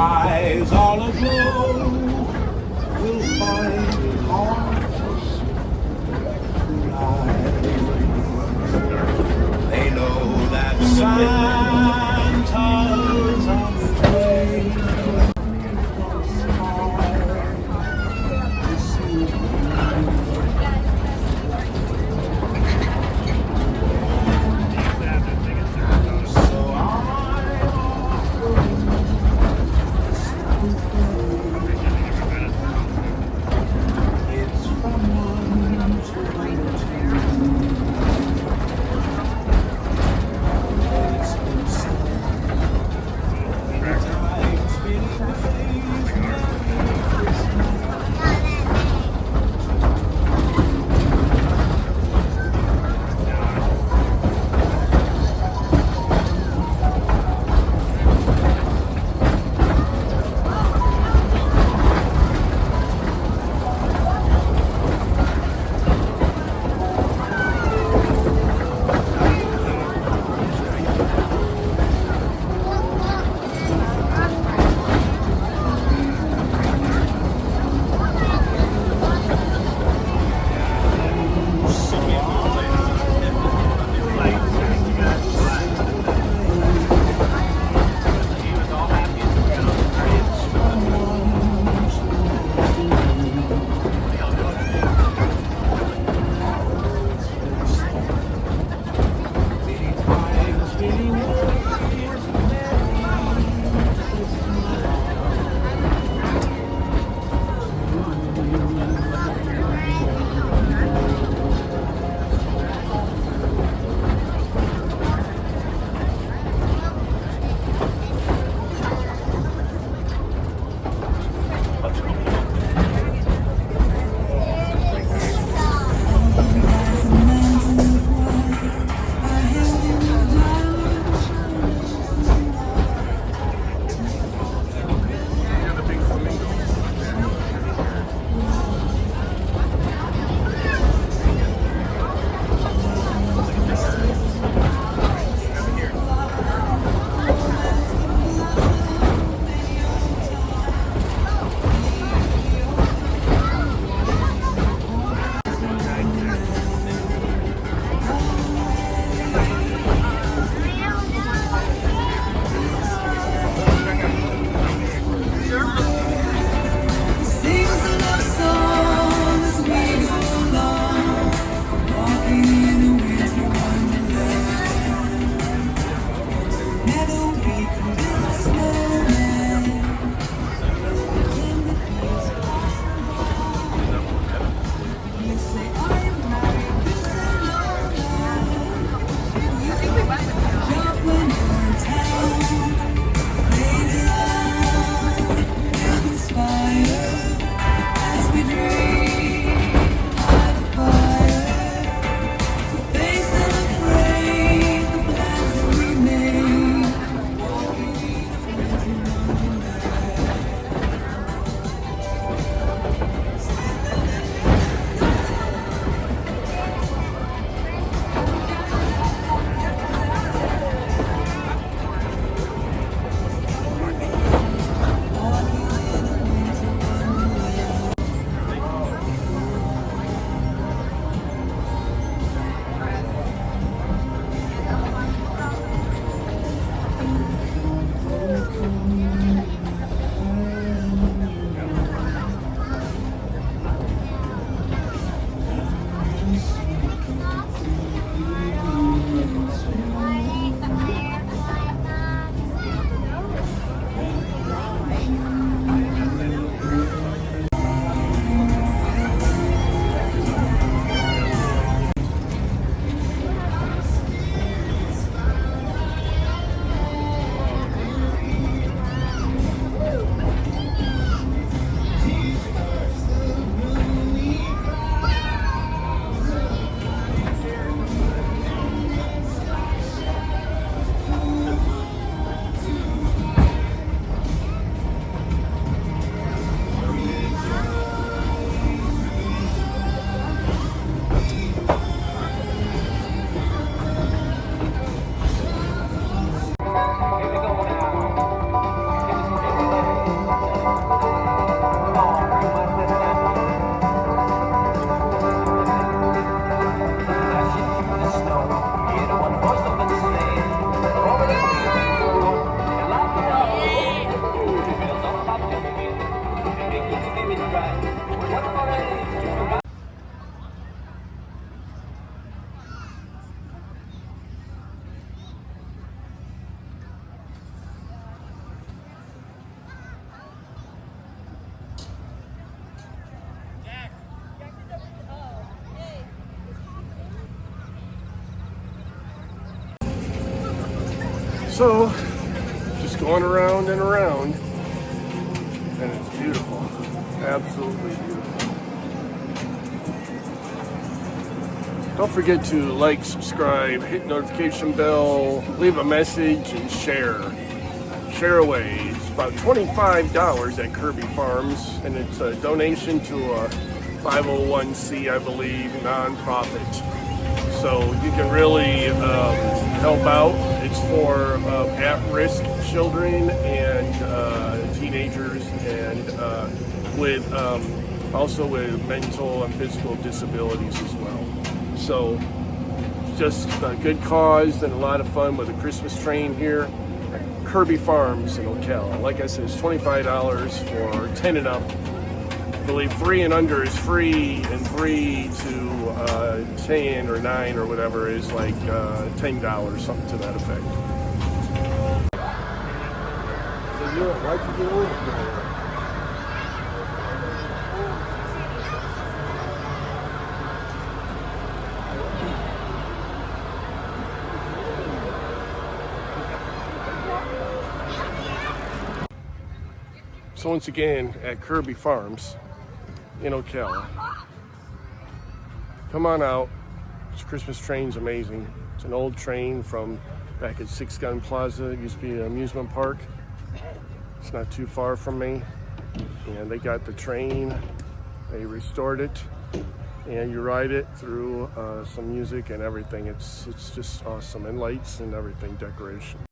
skies all aglow will find hearts bright. They know that Santa's on his way. It's So, just going around and around, and it's beautiful, absolutely beautiful. Don't forget to like, subscribe, hit notification bell, leave a message, and share. Share away. It's about $25 at Kirby Farms, and it's a donation to a 501c, I believe, nonprofit. So you can really help out. It's for at-risk children and teenagers, and with also with mental and physical disabilities as well. So just a good cause and a lot of fun with a Christmas train here at Kirby Farms in Ocala. Like I said, it's $25 for 10 and up. I believe 3 and under is free, and 3 to 10 or 9 or whatever is like $10, something to that effect. So why'd you get over? So once again, at Kirby Farms in Ocala. Come on out. This Christmas train's amazing. It's an old train from back at Six Gun Plaza. It used to be an amusement park. It's not too far from me. And they got the train, they restored it, and you ride it through some music and everything. It's just awesome, and lights and everything, decoration.